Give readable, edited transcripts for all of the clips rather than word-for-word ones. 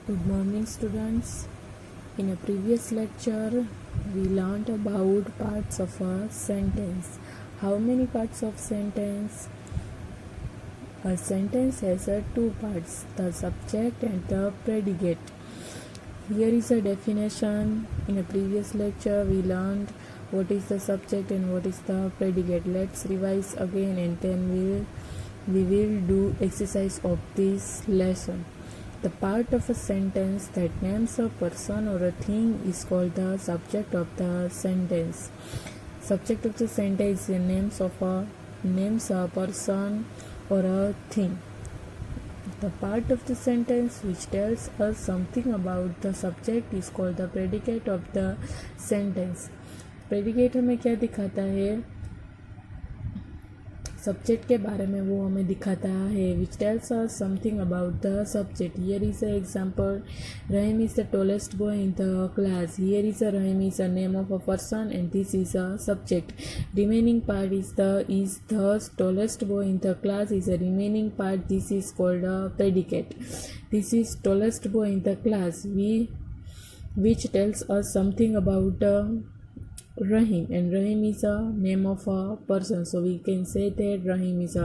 Good morning, students. In a previous lecture, we learned about parts of a sentence. How many parts of sentence? A sentence has two parts, the subject and the predicate. Here is a definition. In a previous lecture, we learned what is the subject and what is the predicate. Let's revise again and then we will do exercise of this lesson. The part of a sentence that names a person or a thing is called the subject of the sentence. Subject of the sentence is names a person or a thing. The part of the sentence which tells us something about the subject is called the predicate of the sentence. Predicate हमें क्या दिखाता है? Subject के बारे में वो हमें दिखाता है which tells us something about the subject. Here is a example. Rahim is the tallest boy in the class. Here is a Rahim is a name of a person and this is a subject. Remaining part is the tallest boy in the class is a remaining part. This is called a predicate. This is tallest boy in the class which tells us something about Rahim, and Rahim is a name of a person, so we can say that Rahim is a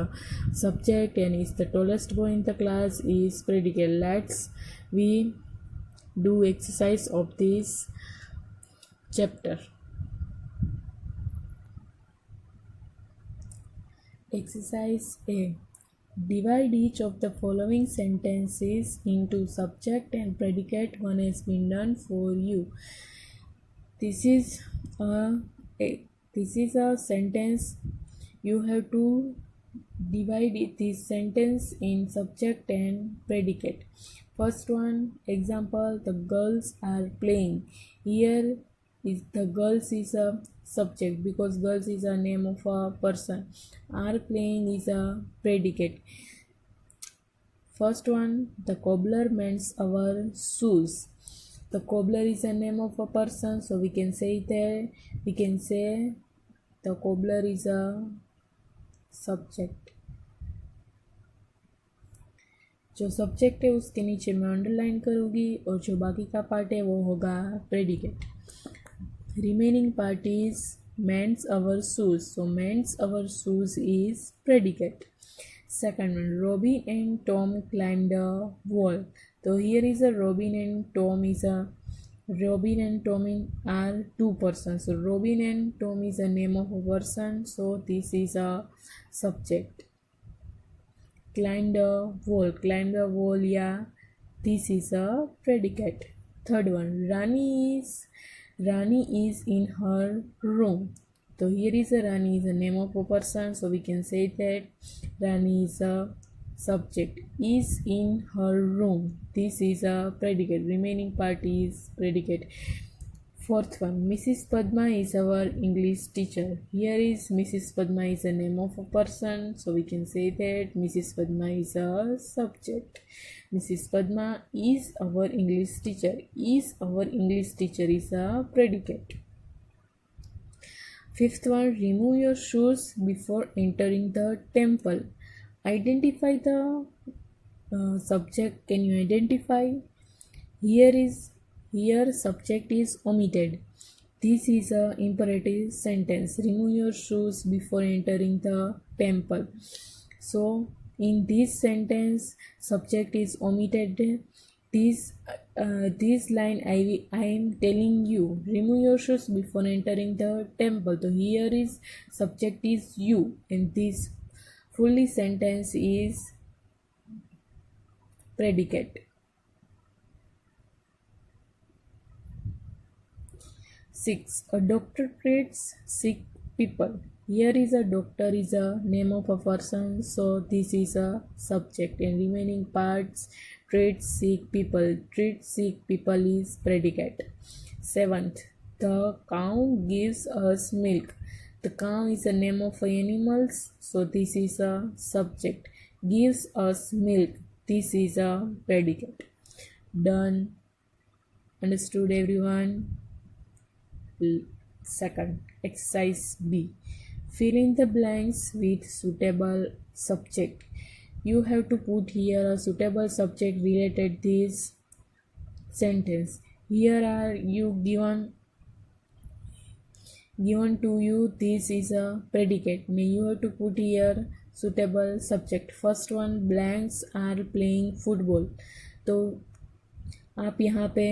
subject and is the tallest boy in the class is predicate. Let's we do exercise of this chapter. Exercise A. Divide each of the following sentences into subject and predicate. One has been done for you. This is a sentence. You have to divide this sentence in subject and predicate. First one, example, the girls are playing. Here is the girls is a subject because girls is a name of a person. Are playing is a predicate. First one, the cobbler mends our shoes. The cobbler is a name of a person, so we can say the cobbler is a subject. जो subject है उसके नीचे मैं underline करूँगी और जो बाकी का पार्ट है वो होगा predicate. Remaining part is men's wear shoes, so men's wear shoes is predicate. Second one, Robin and Tom climbed a wall. So here is a Robin and Tom are two persons. So Robin and Tom is a name of a person. So this is a subject. Climbed a wall. Yeah, this is a predicate. Third one, Rani is in her room. So here is a Rani is a name of a person, so we can say that Rani is a subject. Is in her room. This is a predicate. Remaining part is predicate. Fourth one, Mrs. Padma is our English teacher. Here is Mrs. Padma is a name of a person, so we can say that Mrs. Padma is a subject. Mrs. Padma is our English teacher. Is our English teacher is a predicate. Fifth one, remove your shoes before entering the temple. Identify the subject. Can you identify? Here subject is omitted. This is a imperative sentence. Remove your shoes before entering the temple. So in this sentence subject is omitted. This line I am telling you, remove your shoes before entering the temple. So here is subject is you and this fully sentence is predicate. 6. A doctor treats sick people. Here is a doctor is a name of a person, so this is a subject and remaining parts treat sick people. Treat sick people is predicate. 7th, the cow gives us milk. The cow is a name of animals, so this is a subject. Gives us milk. This is a predicate. Done. Understood everyone? Second, exercise B. Fill in the blanks with suitable subject. You have to put here a suitable subject related this sentence. Here are you given to you, this is a predicate. Now you have to put here suitable subject. First one, blanks are playing football. तो आप यहाँ पे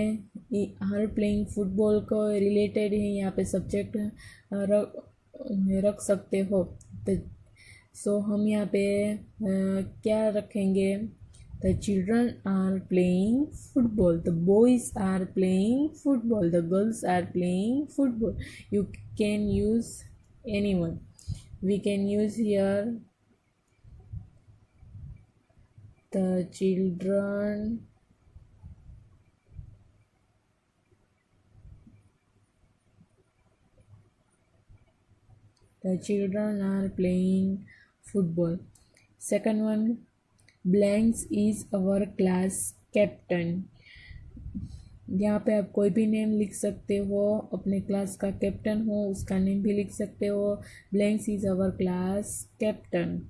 are playing football को related ही यहाँ पे subject रख सकते हो। तो सो हम यहाँ पे क्या रखेंगे? The children are playing football, the boys are playing football, the girls are playing football. You can use anyone. We can use here the children are playing football. Second one, blanks is our class captain. यहाँ पे आप कोई भी name लिख सकते हो, अपने class का कैप्टन हो उसका नेम भी लिख सकते हो. Blanks is our class captain.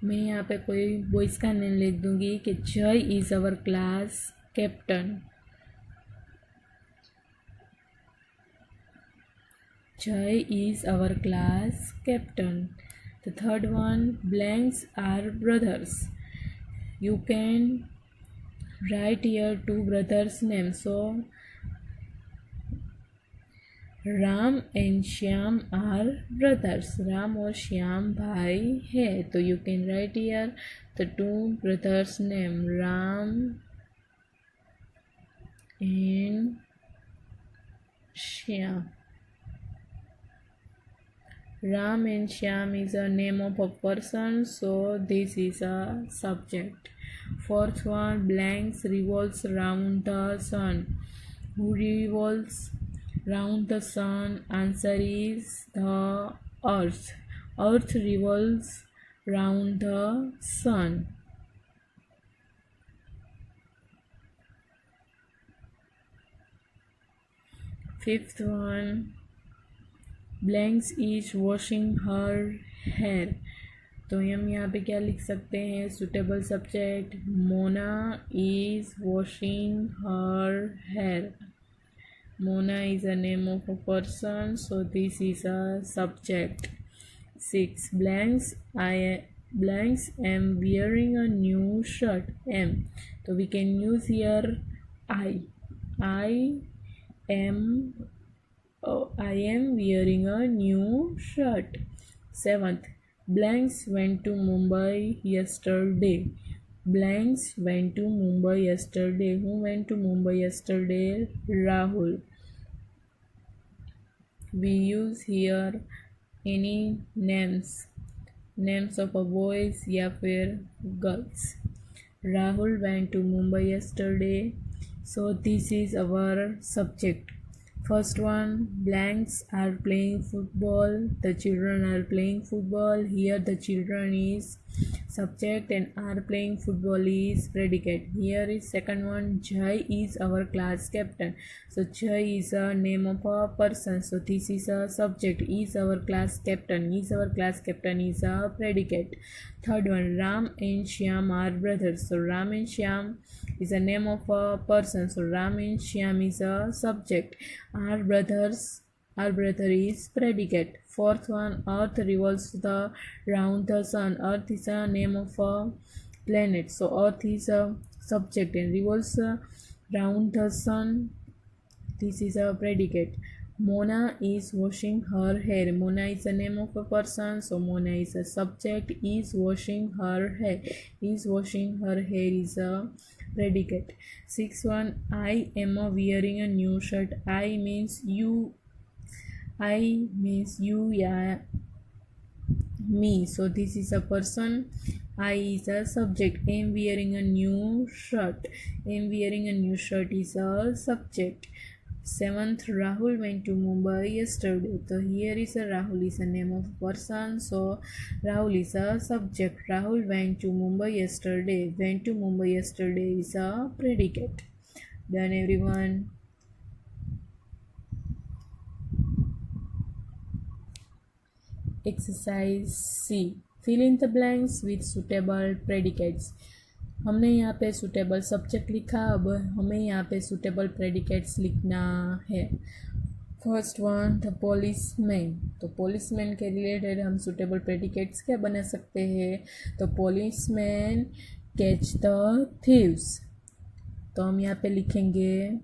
मैं यहाँ पे कोई बॉयज़ का नेम लिख दूंगी कि जय is our class captain. Jai is our class captain. The third one, blanks are brothers. You can write here two brothers' names. So Ram and Shyam are brothers. Ram और श्याम भाई है. तो you can write here the two brothers' name, Ram and Shyam. Ram and Shyam is a name of a person, so this is a subject. Fourth one, blanks revolves round the sun. Who revolves round the sun? Answer is the earth. Earth revolves round the sun. Fifth one, blanks is washing her hair. तो हम यहाँ पे क्या लिख सकते हैं? Suitable subject, Mona is washing her hair. Mona is a name of a person, so this is a subject. 6, blanks am wearing a new shirt. Am, तो we can use here I am. I am wearing a new shirt. 7th, blanks went to Mumbai yesterday. Blanks went to Mumbai yesterday. Who went to Mumbai yesterday? Rahul. We use here any names of a boys या फिर girls. Rahul went to Mumbai yesterday. So this is our subject. First one, blanks are playing football. The children are playing football. Here the children is subject and are playing football is predicate. Here is second one, Jai is our class captain. So Jai is a name of a person. So this is a subject. Is our class captain. Is our class captain is a predicate. Third one, Ram and Shyam are brothers. So Ram and Shyam is a name of a person. So Ram and Shyam is a subject. Our brother is predicate. Fourth one, earth revolves round the sun. Earth is a name of a planet. So earth is a subject and revolves round the sun. This is a predicate. Mona is washing her hair. Mona is the name of a person, so Mona is a subject. Is washing her hair. Is washing her hair is a predicate. 6 one, I am wearing a new shirt. I means you. Yeah, me. So this is a person. I is a subject. Am wearing a new shirt. Am wearing a new shirt is a subject. 7th, Rahul went to Mumbai yesterday. So here is a Rahul is a name of person. So Rahul is a subject. Rahul went to Mumbai yesterday. Went to Mumbai yesterday is a predicate. Done everyone. Exercise C. Fill in the blanks with suitable predicates. हमने यहाँ पे suitable subject लिखा, अब हमें यहाँ पे suitable predicates लिखना है। फर्स्ट वन द पोलिसमैन, तो पोलिसमैन के रिलेटेड हम सूटेबल प्रेडिकेट्स क्या बना सकते हैं, तो पोलिसमैन कैच द थीव्स, तो हम यहाँ पे लिखेंगे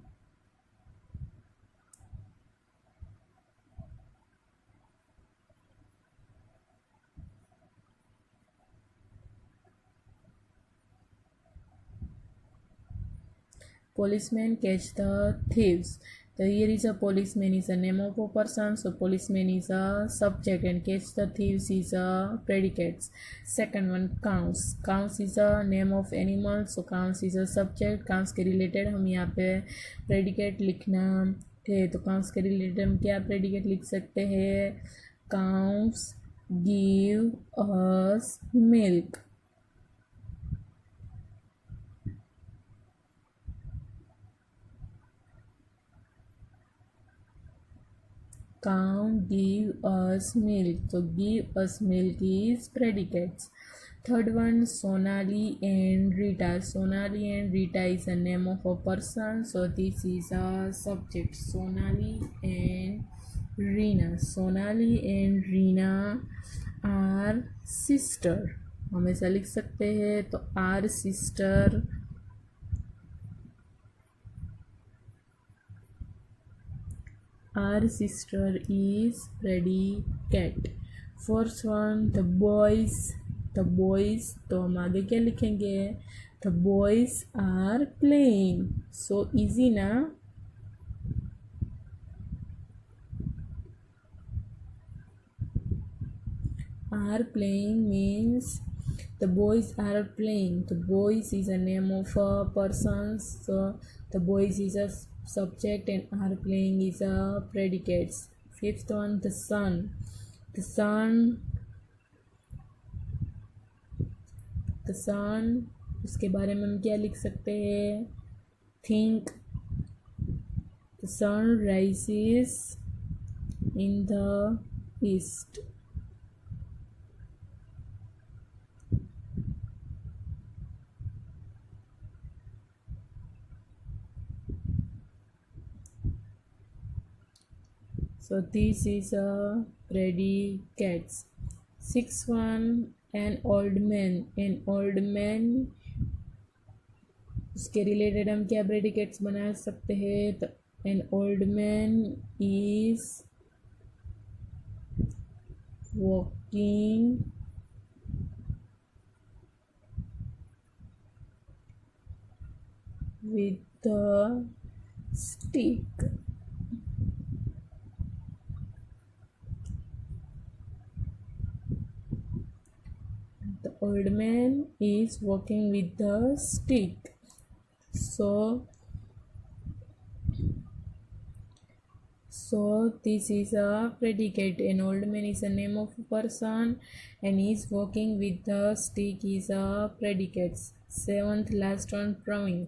policeman catch the thieves. So here is a policeman is a name of a person, so policeman is a subject and catch the thieves is a predicate. Second one counts, counts is a name of animal, so counts is a subject, counts के related हम यहाँ पे predicate लिखना थे, तो counts के related हम क्या predicate लिख सकते हैं, counts give us milk. Cow give us milk, so give us milk is predicates. Third one Sonali and Rita. Sonali and Rita is a name of a person, so this is a subject. Sonali and Reena. Sonali and Reena are sister. हम ऐसा लिख सकते हैं, तो are sister. Our sister is predicate. First one the boys, तो हम आगे क्या लिखेंगे, the boys are playing, so easy ना. Are playing means the boys are playing. The boys is a name of a person, so the boys is a subject and are playing is a predicate. Fifth one the sun. The sun उसके बारे में हम क्या लिख सकते हैं, think. The sun rises in the east. So this is a predicates. Sixth one an old man. An old man उसके related हम क्या प्रेडिकेट्स बना सकते हैं, तो an old man is walking with the stick. The old man is walking with the stick. So this is a predicate. An old man is a name of a person and he is walking with the stick is a predicate. Seventh last one Praveen.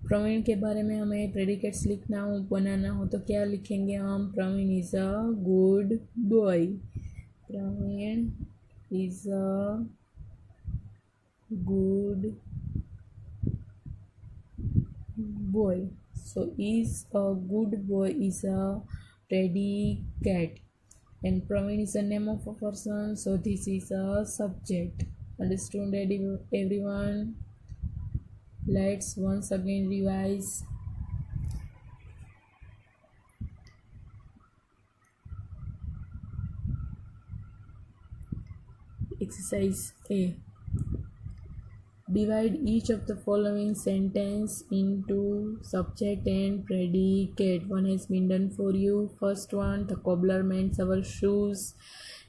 Praveen के बारे में हमें predicates लिखना हो, बनाना हो, तो क्या लिखेंगे हम, Praveen is a good boy. Praveen is a good boy, so is a good boy is a predicate and Praveen is a name of a person, so this is a subject. Understood everyone? Let's once again revise. Exercise A. Divide each of the following sentence into subject and predicate. One has been done for you. First one, the cobbler mends our shoes.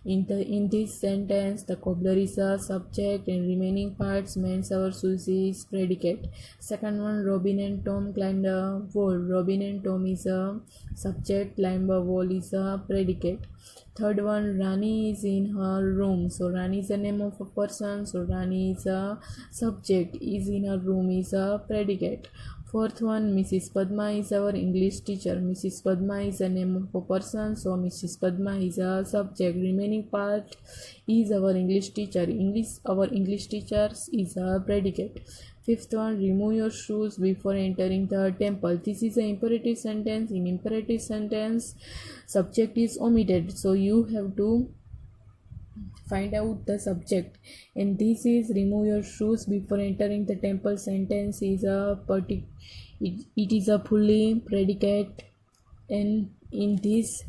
In this sentence, the cobbler is a subject and remaining parts mends our shoes is predicate. Second one, Robin and Tom climbed a wall. Robin and Tom is a subject, climb a wall is a predicate. Third one, Rani is in her room. So Rani is a name of a person, so Rani is a subject, is in her room is a predicate. Fourth one, Mrs. Padma is our English teacher. Mrs. Padma is a name of a person, so Mrs. Padma is a subject. Remaining part is our English teacher. Our English teacher is a predicate. Fifth one, remove your shoes before entering the temple. This is an imperative sentence. In imperative sentence, subject is omitted, so you have to find out the subject. And this is remove your shoes before entering the temple sentence is it is a fully predicate, and in this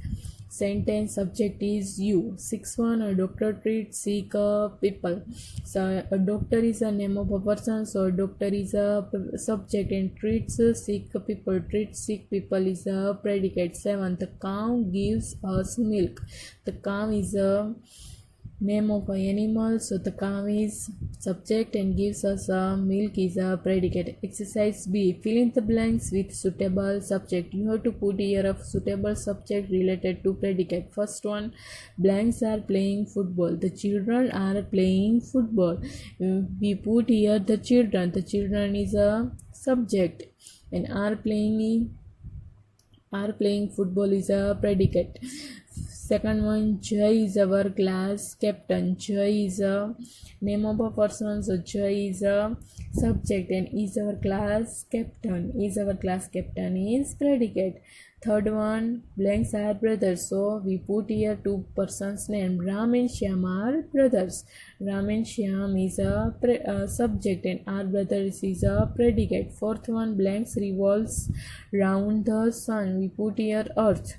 sentence subject is you. Sixth one, a doctor treats sick people. So a doctor is a name of a person, so a doctor is a subject, and treats sick people, treats sick people is a predicate. Seven, the cow gives us milk. The cow is a name of an animal, so the cow is subject and gives us a milk is a predicate. Exercise B, fill in the blanks with suitable subject. You have to put here a suitable subject related to predicate. First one, blanks are playing football. The children are playing football. We put here the children. The children is a subject, and are playing football is a predicate. Second one, Jai is our class captain. Jai is a name of a person, so Jai is a subject, and is our class captain. Is our class captain is predicate. Third one, blanks are brothers, so we put here two persons' name. Ram and Shyam are brothers. Ram and Shyam is a subject, and our brothers is a predicate. Fourth one, blanks revolves round the sun. We put here earth.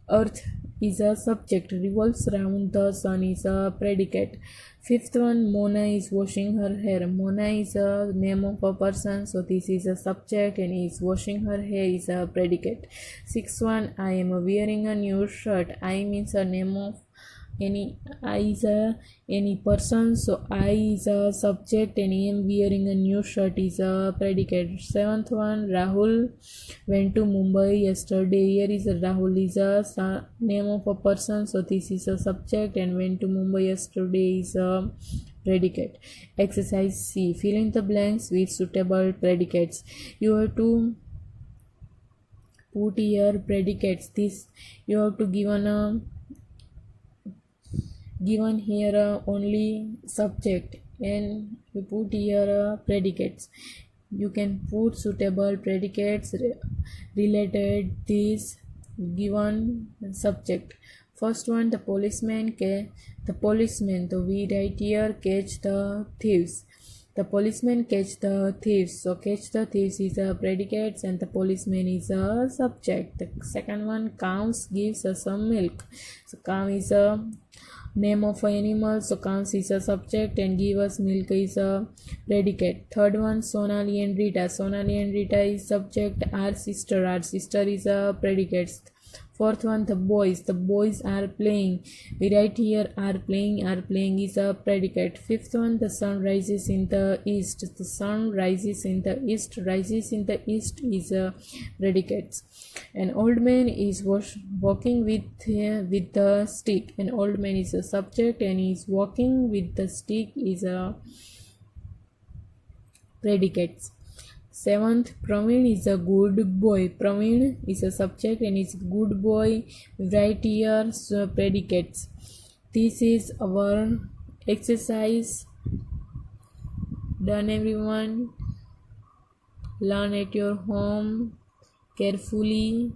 Earth is a subject, revolves around the sun is a predicate. Fifth one, Mona is washing her hair. Mona is a name of a person, so this is a subject, and is washing her hair is a predicate. Sixth one, I am wearing a new shirt. I means a name of any person, so I is a subject, and I am wearing a new shirt is a predicate. Seventh one, Rahul went to Mumbai yesterday. Here is a Rahul is a name of a person, so this is a subject, and went to Mumbai yesterday is a predicate. Exercise C, fill in the blanks with suitable predicates. You have to put here predicates. This you have to given here only subject, and you put here predicates. You can put suitable predicates related this given subject. First one, the policeman, so we write here catch the thieves. The policeman catch the thieves, so catch the thieves is a predicate, and the policeman is a subject. The second one, cows gives us some milk, so cow is a name of an animal, so cows is a subject, and give us milk is a predicate. Third one, Sonali and Rita. Sonali and Rita is subject, our sister is a predicate. Fourth one, the boys are playing. We write here are playing is a predicate. Fifth one, the sun rises in the east. The sun rises in the east is a predicate. An old man is walking with the stick. An old man is a subject, and is walking with the stick is a predicate. Seventh, Praveen is a good boy. Praveen is a subject, and is a good boy. Write here so predicates. This is our exercise. Done, everyone. Learn at your home carefully.